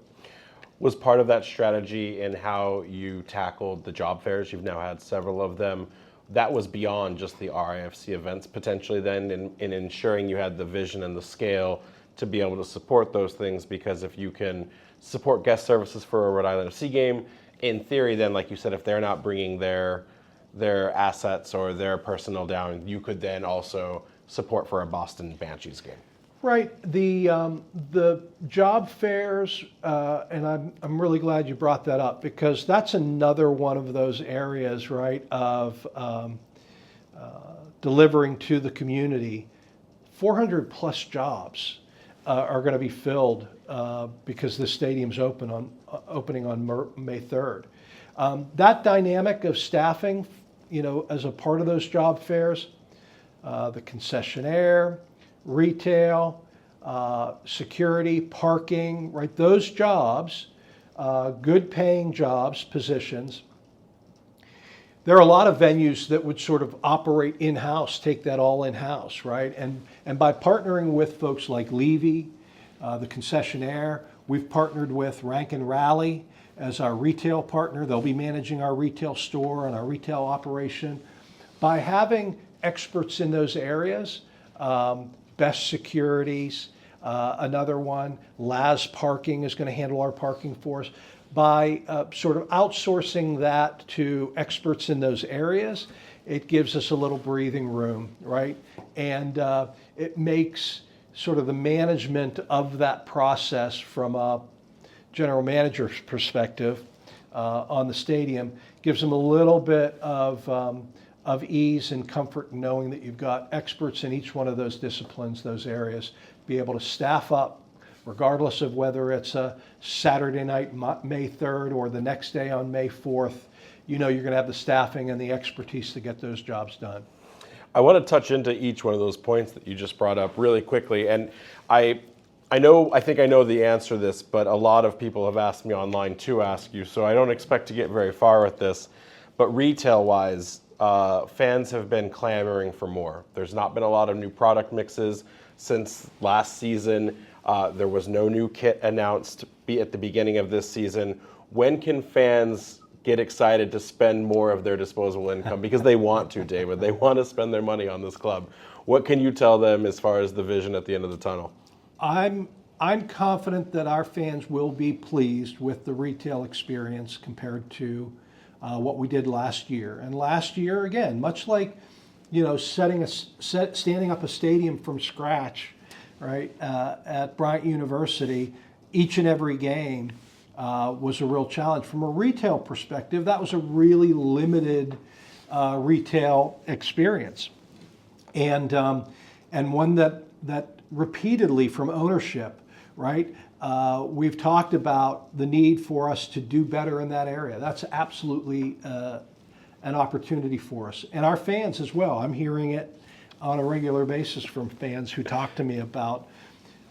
Was part of that strategy in how you tackled the job fairs? You've now had several of them. That was beyond just the RIFC events potentially then in ensuring you had the vision and the scale to be able to support those things, because if you can support guest services for a Rhode Island FC game, in theory then, like you said, if they're not bringing their assets or their personnel down, you could then also support for a Boston Banshees game. Right. The job fairs, and I'm really glad you brought that up, because that's another one of those areas, right, of delivering to the community. 400 plus jobs are going to be filled because the stadium's opening on May 3rd. That dynamic of staffing, as a part of those job fairs, the concessionaire, retail, security, parking, right? Those jobs, good paying jobs, positions. There are a lot of venues that would sort of operate in-house, take that all in-house, right? And by partnering with folks like Levy, the concessionaire, we've partnered with Rank and Rally as our retail partner. They'll be managing our retail store and our retail operation. By having experts in those areas, Best Securities, another one, Laz Parking is going to handle our parking for us. By sort of outsourcing that to experts in those areas, it gives us a little breathing room, right? And it makes sort of the management of that process from a general manager's perspective on the stadium, gives them a little bit of ease and comfort knowing that you've got experts in each one of those disciplines, those areas, be able to staff up regardless of whether it's a Saturday night, May 3rd, or the next day on May 4th. You're going to have the staffing and the expertise to get those jobs done. I want to touch into each one of those points that you just brought up really quickly. And I think I know the answer to this, but a lot of people have asked me online to ask you, so I don't expect to get very far with this. But retail-wise, fans have been clamoring for more. There's not been a lot of new product mixes since last season. There was no new kit announced at the beginning of this season. When can fans get excited to spend more of their disposable income? Because they want to, David. They want to spend their money on this club. What can you tell them as far as the vision at the end of the tunnel? I'm confident that our fans will be pleased with the retail experience compared to what we did last year. And last year, again, much like standing up a stadium from scratch, right, at Bryant University, each and every game was a real challenge. From a retail perspective, that was a really limited retail experience, and one that repeatedly from ownership, right, we've talked about the need for us to do better in that area. That's absolutely an opportunity for us, and our fans as well. I'm hearing it on a regular basis from fans who talk to me about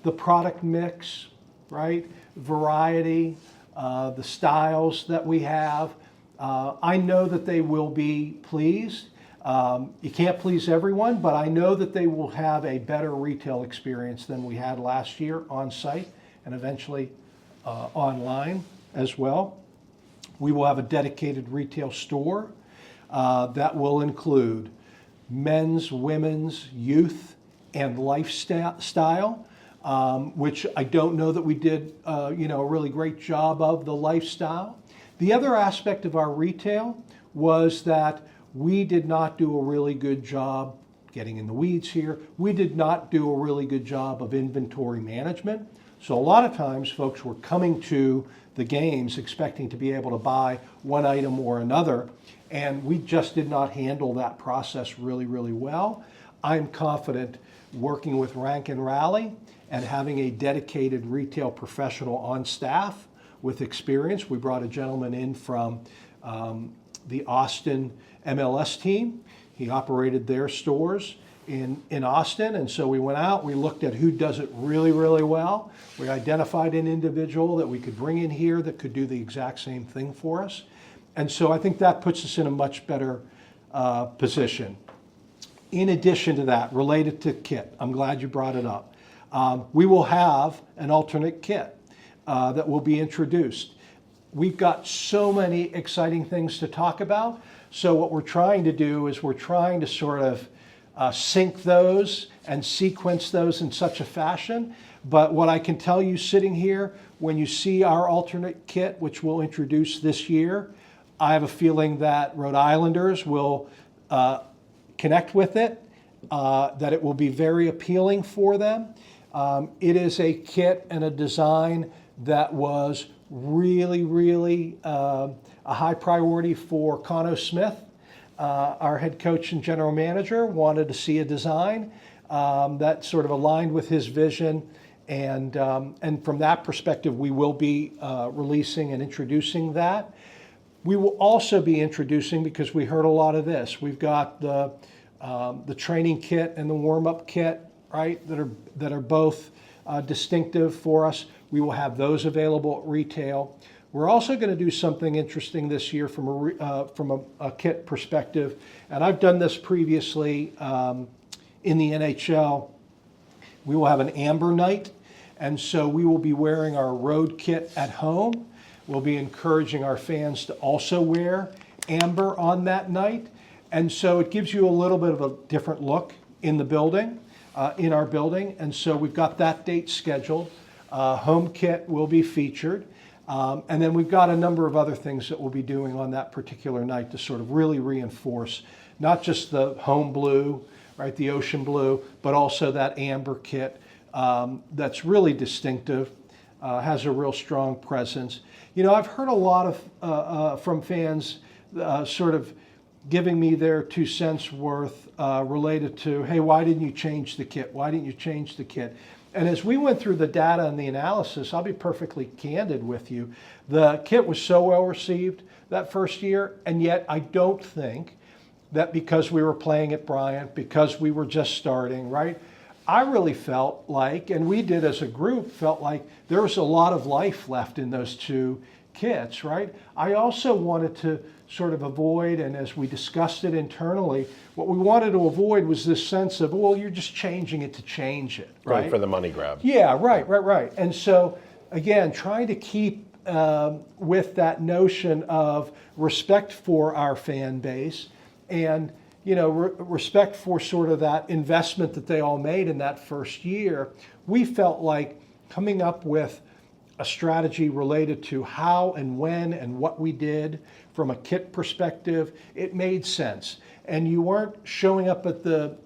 the product mix, right, variety, the styles that we have. I know that they will be pleased. You can't please everyone, but I know that they will have a better retail experience than we had last year on site and eventually online as well. We will have a dedicated retail store that will include men's, women's, youth, and lifestyle, which I don't know that we did a really great job of the lifestyle. The other aspect of our retail was that we did not do a really good job, getting in the weeds here, we did not do a really good job of inventory management. So a lot of times folks were coming to the games expecting to be able to buy one item or another, and we just did not handle that process really, really well. I'm confident working with Rank and Rally and having a dedicated retail professional on staff with experience. We brought a gentleman in from the Austin MLS team. He operated their stores in Austin, and so we went out, we looked at who does it really, really well. We identified an individual that we could bring in here that could do the exact same thing for us. And so I think that puts us in a much better position. In addition to that, related to kit, I'm glad you brought it up. We will have an alternate kit that will be introduced. We've got so many exciting things to talk about. So what we're trying to do is we're trying to sort of sync those and sequence those in such a fashion. But what I can tell you sitting here, when you see our alternate kit, which we'll introduce this year, I have a feeling that Rhode Islanders will connect with it, that it will be very appealing for them. It is a kit and a design that was really, really a high priority for Conno Smith. Our head coach and general manager wanted to see a design that sort of aligned with his vision. And from that perspective, we will be releasing and introducing that. We will also be introducing, because we heard a lot of this, we've got the training kit and the warm-up kit, right, that are both distinctive for us. We will have those available at retail. We're also going to do something interesting this year from a kit perspective, and I've done this previously in the NHL. We will have an amber night, and so we will be wearing our road kit at home. We'll be encouraging our fans to also wear amber on that night, and so it gives you a little bit of a different look in the building, in our building, and so we've got that date scheduled. Home kit will be featured. And then we've got a number of other things that we'll be doing on that particular night to sort of really reinforce not just the home blue, right, the ocean blue, but also that amber kit that's really distinctive, has a real strong presence. You know, I've heard a lot of from fans sort of giving me their 2 cents worth related to, hey, why didn't you change the kit? Why didn't you change the kit? And as we went through the data and the analysis, I'll be perfectly candid with you. The kit was so well received that first year, and yet I don't think that because we were playing at Bryant, because we were just starting, right? I really felt like, and we did as a group, felt like there was a lot of life left in those 2 kits, right? I also wanted to sort of avoid, and as we discussed it internally, what we wanted to avoid was this sense of, well, you're just changing it to change it, right? Going for the money grab. Yeah, right. And so, again, trying to keep with that notion of respect for our fan base and, you know, respect for sort of that investment that they all made in that first year, we felt like coming up with a strategy related to how and when and what we did from a kit perspective, it made sense. And you weren't showing up at the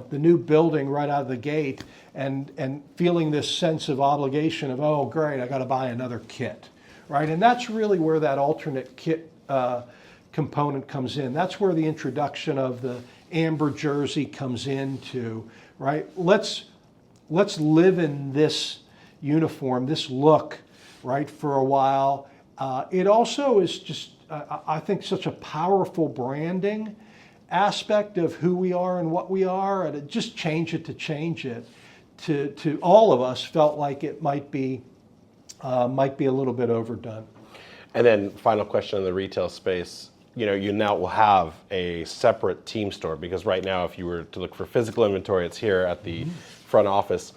new building right out of the gate and feeling this sense of obligation of, oh, great, I got to buy another kit, right? And that's really where that alternate kit component comes in. That's where the introduction of the amber jersey comes into, right? Let's live in this uniform, this look, right, for a while. It also is just, I think, such a powerful branding aspect of who we are and what we are, and just change it to all of us felt like it might be might be a little bit overdone. And then final question on the retail space. You now will have a separate team store, because right now if you were to look for physical inventory, it's here at the front office.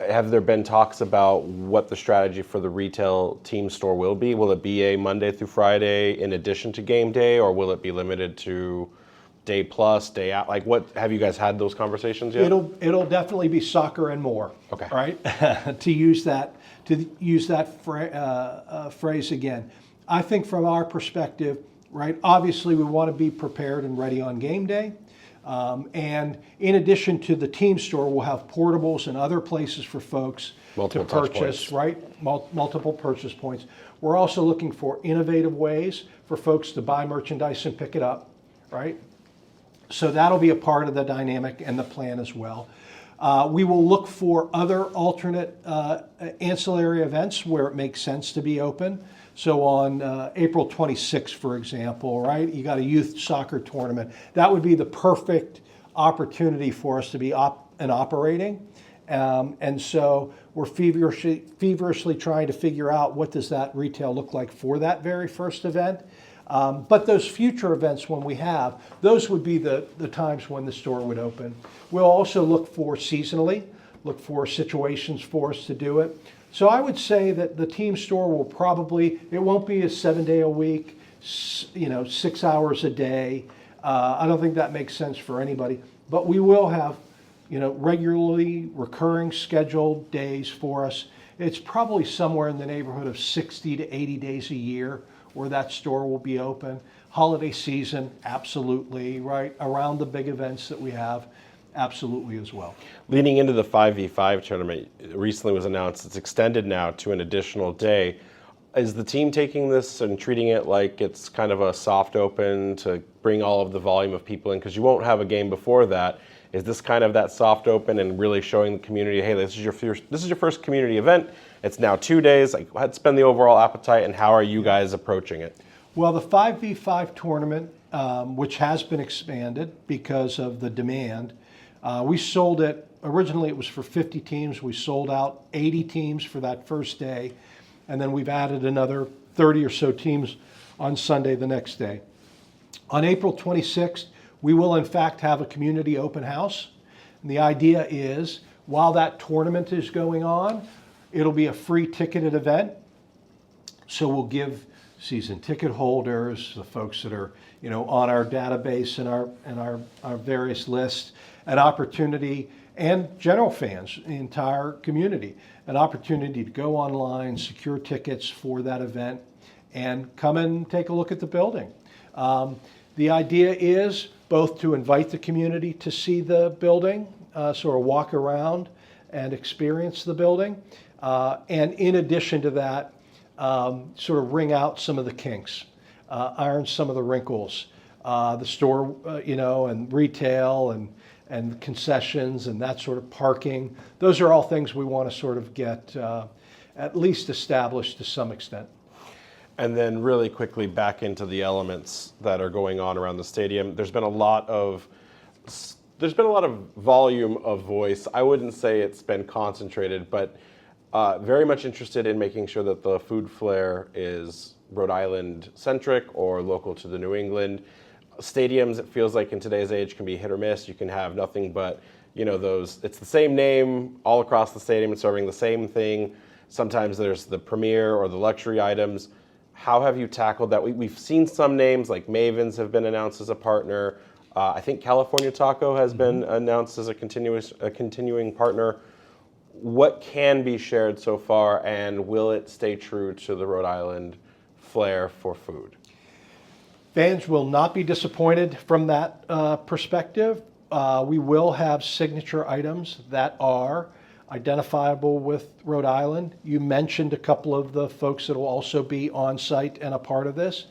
Have there been talks about what the strategy for the retail team store will be? Will it be a Monday through Friday in addition to game day, or will it be limited to day plus, day out? Like, what have you guys had those conversations yet? It'll definitely be soccer and more. Okay. Right. to use that phrase again, I think from our perspective, right. Obviously, we want to be prepared and ready on game day. And in addition to the team store, we'll have portables and other places for folks Multiple to touch purchase, points. right? Multiple purchase points. We're also looking for innovative ways for folks to buy merchandise and pick it up, right? So that'll be a part of the dynamic and the plan as well. We will look for other alternate ancillary events where it makes sense to be open. So on April 26th, for example, right, you got a youth soccer tournament. That would be the perfect opportunity for us to be operating. And so we're feverishly trying to figure out what does that retail look like for that very first event. But those future events, when we have, those would be the times when the store would open. We'll also look for seasonally, look for situations for us to do it. So I would say that the team store will probably, it won't be a 7-day a week, 6 hours a day. I don't think that makes sense for anybody. But we will have, regularly recurring scheduled days for us. It's probably somewhere in the neighborhood of 60 to 80 days a year where that store will be open. Holiday season, absolutely, right? Around the big events that we have, absolutely as well. Leading into the 5v5 tournament, it recently was announced it's extended now to an additional day. Is the team taking this and treating it like it's kind of a soft open to bring all of the volume of people in? Because you won't have a game before that. Is this kind of that soft open and really showing the community, hey, this is your first community event. It's now 2 days. Like, what's been the overall appetite, and how are you guys approaching it? Well, the 5v5 tournament, which has been expanded because of the demand, we sold it, originally it was for 50 teams. We sold out 80 teams for that first day. And then we've added another 30 or so teams on Sunday the next day. On April 26th, we will in fact have a community open house. And the idea is, while that tournament is going on, it'll be a free ticketed event. So we'll give season ticket holders, the folks that are on our database and our various lists, an opportunity, and general fans, the entire community, an opportunity to go online, secure tickets for that event, and come and take a look at the building. The idea is both to invite the community to see the building, sort of walk around and experience the building, and in addition to that, sort of wring out some of the kinks, iron some of the wrinkles. The store, and retail and concessions and that sort of parking. Those are all things we want to sort of get at least established to some extent. And then really quickly back into the elements that are going on around the stadium. There's been a lot of volume of voice. I wouldn't say it's been concentrated, but very much interested in making sure that the food flair is Rhode Island centric or local to the New England. Stadiums, it feels like in today's age, can be hit or miss. You can have nothing but, it's the same name all across the stadium and serving the same thing. Sometimes there's the premier or the luxury items. How have you tackled that? We've seen some names like Maven's have been announced as a partner. I think California Taco has been announced as a continuing partner. What can be shared so far, and will it stay true to the Rhode Island flair for food? Fans will not be disappointed from that perspective. We will have signature items that are identifiable with Rhode Island. You mentioned a couple of the folks that will also be on site and a part of this.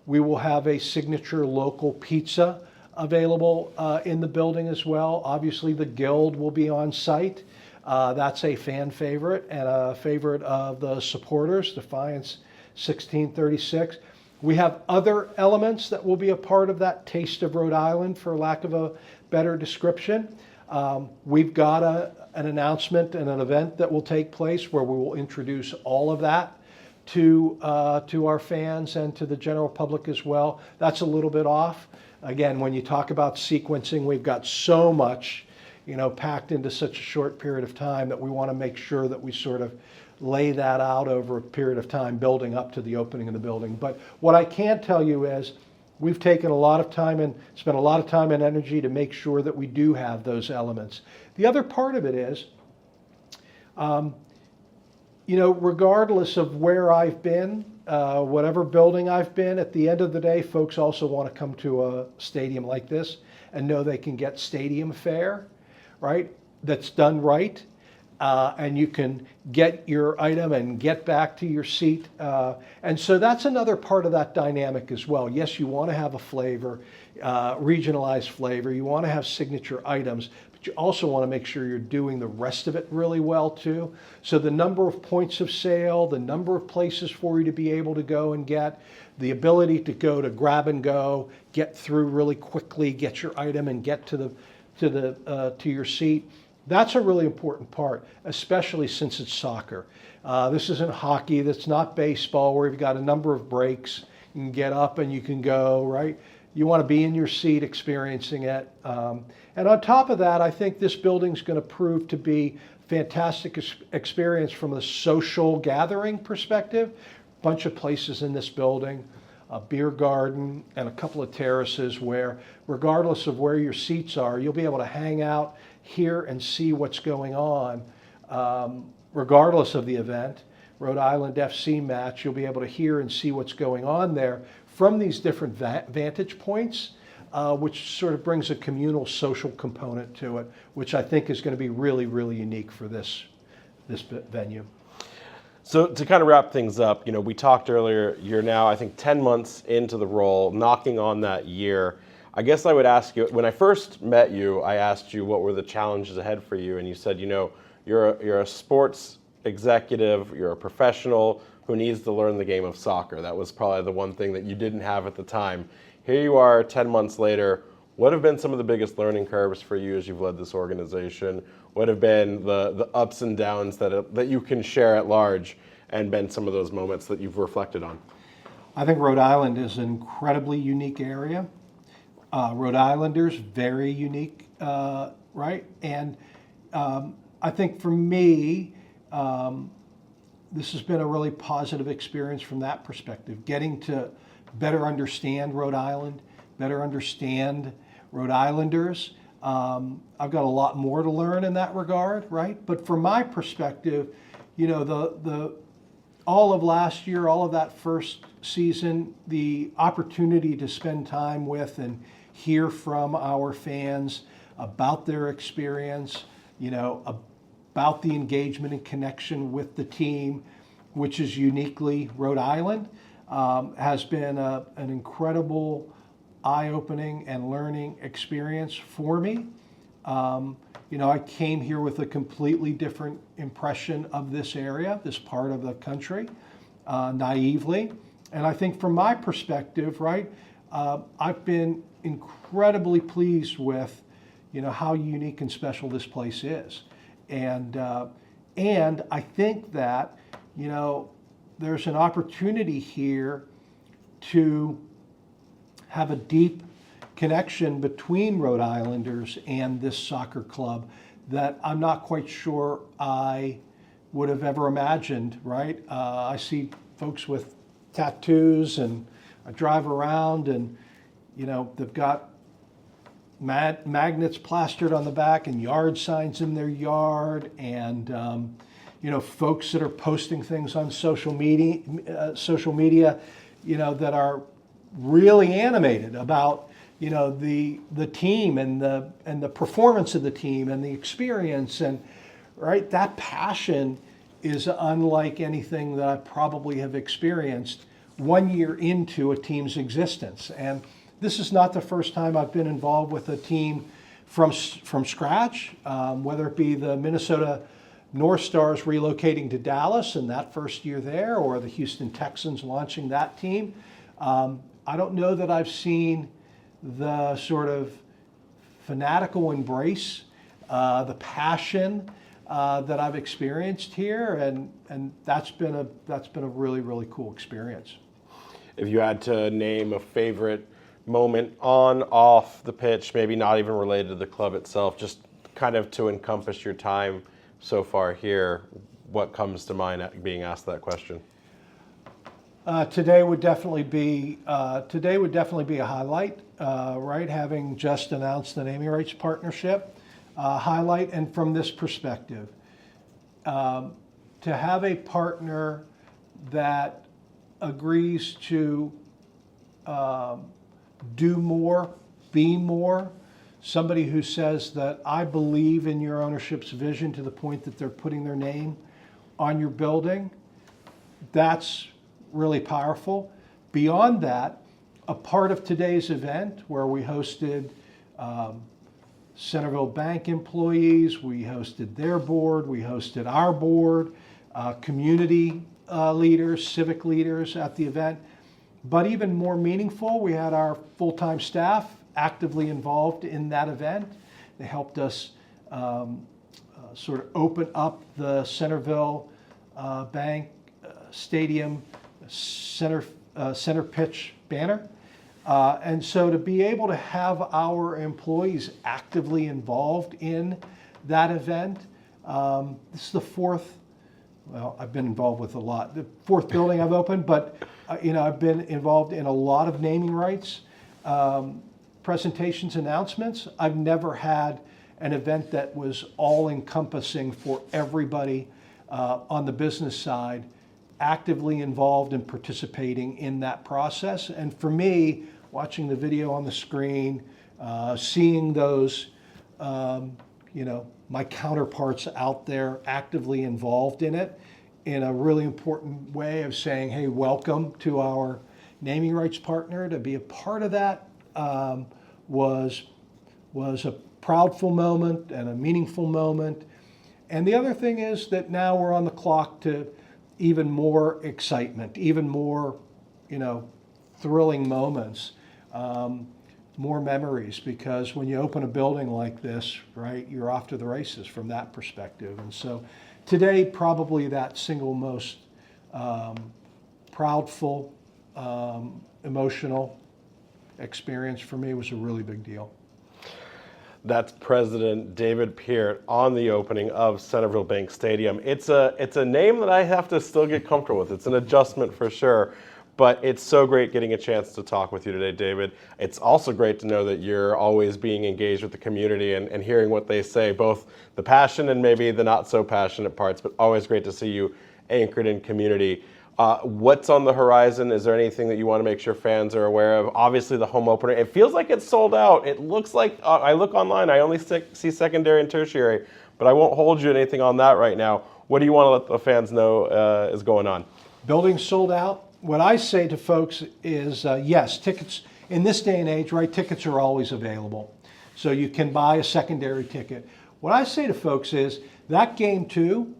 We will have a signature local pizza available in the building as well. Obviously, the Guild will be on site. That's a fan favorite and a favorite of the supporters, Defiance 1636. We have other elements that will be a part of that taste of Rhode Island, for lack of a better description. We've got an announcement and an event that will take place where we will introduce all of that to our fans and to the general public as well. That's a little bit off. Again, when you talk about sequencing, we've got so much, packed into such a short period of time that we want to make sure that we sort of lay that out over a period of time building up to the opening of the building. But what I can tell you is we've taken a lot of time and spent a lot of time and energy to make sure that we do have those elements. The other part of it is, regardless of where I've been, whatever building I've been, at the end of the day, folks also want to come to a stadium like this and know they can get stadium fare, right? That's done right. And you can get your item and get back to your seat. And so that's another part of that dynamic as well. Yes, you want to have a flavor, regionalized flavor. You want to have signature items, but you also want to make sure you're doing the rest of it really well too. So the number of points of sale, the number of places for you to be able to go and get, the ability to go to grab and go, get through really quickly, get your item and get to your seat. That's a really important part, especially since it's soccer. This isn't hockey, that's not baseball where you've got a number of breaks. You can get up and you can go, right? You want to be in your seat experiencing it. And on top of that, I think this building's going to prove to be a fantastic experience from a social gathering perspective. A bunch of places in this building, a beer garden, and a couple of terraces where, regardless of where your seats are, you'll be able to hang out, hear and see what's going on, regardless of the event. Rhode Island FC match, you'll be able to hear and see what's going on there from these different vantage points, which sort of brings a communal social component to it, which I think is going to be really, really unique for this venue. So to kind of wrap things up, we talked earlier, you're now, I think, 10 months into the role, knocking on that year. I guess I would ask you, when I first met you, I asked you what were the challenges ahead for you, and you said, you're a sports executive, you're a professional who needs to learn the game of soccer. That was probably the one thing that you didn't have at the time. Here you are 10 months later. What have been some of the biggest learning curves for you as you've led this organization? What have been the ups and downs that you can share at large and been some of those moments that you've reflected on? I think Rhode Island is an incredibly unique area. Rhode Islanders, very unique, right? And I think for me, this has been a really positive experience from that perspective, getting to better understand Rhode Island, better understand Rhode Islanders. I've got a lot more to learn in that regard, right? But from my perspective, all of last year, all of that first season, the opportunity to spend time with and hear from our fans about their experience, about the engagement and connection with the team, which is uniquely Rhode Island, has been an incredible eye-opening and learning experience for me. I came here with a completely different impression of this area, this part of the country, naively. And I think from my perspective, right, I've been incredibly pleased with, how unique and special this place is. And I think that, there's an opportunity here to have a deep connection between Rhode Islanders and this soccer club that I'm not quite sure I would have ever imagined, right? I see folks with tattoos and I drive around and, they've got magnets plastered on the back and yard signs in their yard and, folks that are posting things on social media, that are really animated about, the team and the performance of the team and the experience, and right, that passion is unlike anything that I probably have experienced 1 year into a team's existence. And this is not the first time I've been involved with a team from scratch, whether it be the Minnesota North Stars relocating to Dallas in that first year there, or the Houston Texans launching that team. I don't know that I've seen the sort of fanatical embrace the passion that I've experienced here, and that's been a really, really cool experience. If you had to name a favorite moment on, off the pitch, maybe not even related to the club itself, just kind of to encompass your time so far here, what comes to mind at being asked that question? Today would definitely be a highlight, right? Having just announced the naming rights partnership, highlight, and from this perspective, to have a partner that agrees to do more, be more, somebody who says that I believe in your ownership's vision to the point that they're putting their name on your building, that's really powerful. Beyond that, a part of today's event where we hosted Centreville Bank employees, we hosted their board, we hosted our board, community leaders, civic leaders at the event. But even more meaningful, we had our full-time staff actively involved in that event. They helped us sort of open up the Centreville Bank Stadium center pitch banner. And so to be able to have our employees actively involved in that event, this is the fourth, well, I've been involved with a lot, the fourth building I've opened, but I've been involved in a lot of naming rights, presentations, announcements. I've never had an event that was all encompassing for everybody on the business side, actively involved and participating in that process. And for me, watching the video on the screen, seeing those, my counterparts out there actively involved in it in a really important way of saying, hey, welcome to our naming rights partner. To be a part of that was a proudful moment and a meaningful moment. And the other thing is that now we're on the clock to even more excitement, even more, thrilling moments, more memories, because when you open a building like this, right, you're off to the races from that perspective. And so today, probably that single most proudful, emotional experience for me was a really big deal. That's President David Peart on the opening of Centreville Bank Stadium. It's a name that I have to still get comfortable with. It's an adjustment for sure, but it's so great getting a chance to talk with you today, David. It's also great to know that you're always being engaged with the community and hearing what they say, both the passion and maybe the not so passionate parts, but always great to see you anchored in community. What's on the horizon? Is there anything that you want to make sure fans are aware of? Obviously, the home opener. It feels like it's sold out. It looks like, I look online, I only see secondary and tertiary, but I won't hold you to anything on that right now. What do you want to let the fans know is going on? Building sold out. What I say to folks is, yes, tickets, in this day and age, right, tickets are always available. So you can buy a secondary ticket. What I say to folks is that game too,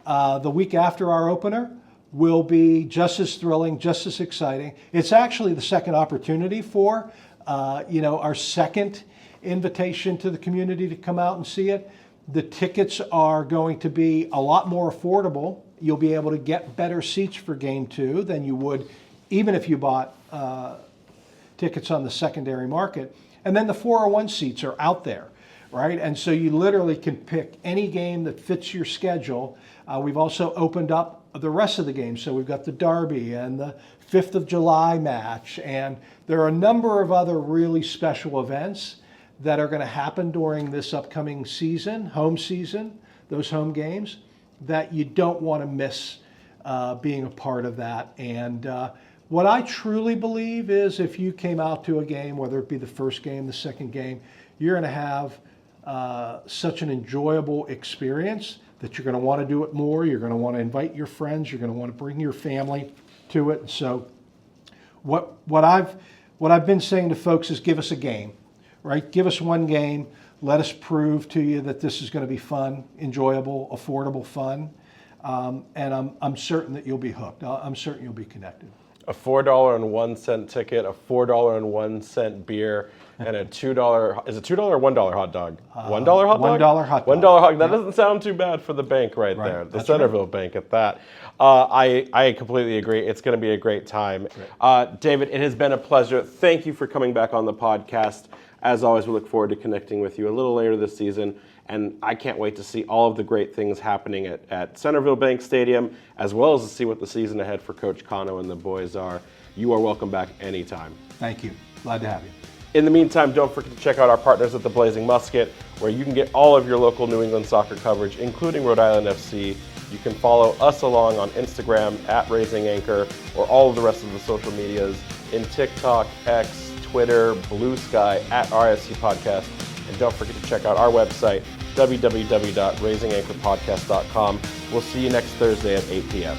the week after our opener, will be just as thrilling, just as exciting. It's actually the second opportunity for, our second invitation to the community to come out and see it. The tickets are going to be a lot more affordable. You'll be able to get better seats for game two than you would even if you bought tickets on the secondary market. And then the 401 seats are out there, right? And so you literally can pick any game that fits your schedule. We've also opened up the rest of the games. So we've got the Derby and the 5th of July match. And there are a number of other really special events that are going to happen during this upcoming season, home season, those home games, that you don't want to miss being a part of that. And what I truly believe is if you came out to a game, whether it be the first game, the second game, you're going to have such an enjoyable experience that you're going to want to do it more. You're going to want to invite your friends. You're going to want to bring your family to it. So what I've been saying to folks is give us a game, right? Give us one game. Let us prove to you that this is going to be fun, enjoyable, affordable fun. And I'm certain that you'll be hooked. I'm certain you'll be connected. A $4.01 ticket, a $4.01 beer, and a $2, is it $2 or $1 hot dog? $1 hot dog? $1 hot dog. $1 hot dog. That doesn't sound too bad for the bank right there, the That's Centreville Bank at that. I completely agree. It's going to be a great time. David, it has been a pleasure. Thank you for coming back on the podcast. As always, we look forward to connecting with you a little later this season. And I can't wait to see all of the great things happening at Centreville Bank Stadium, as well as to see what the season ahead for Coach Cano and the boys are. You are welcome back anytime. Thank you. Glad to have you. In the meantime, don't forget to check out our partners at the Blazing Musket, where you can get all of your local New England soccer coverage, including Rhode Island FC. You can follow us along on Instagram at Raising Anchor, or all of the rest of the social medias in TikTok, X, Twitter, Blue Sky, at RIFC Podcast. And don't forget to check out our website, www.raisinganchorpodcast.com. We'll see you next Thursday at 8 p.m.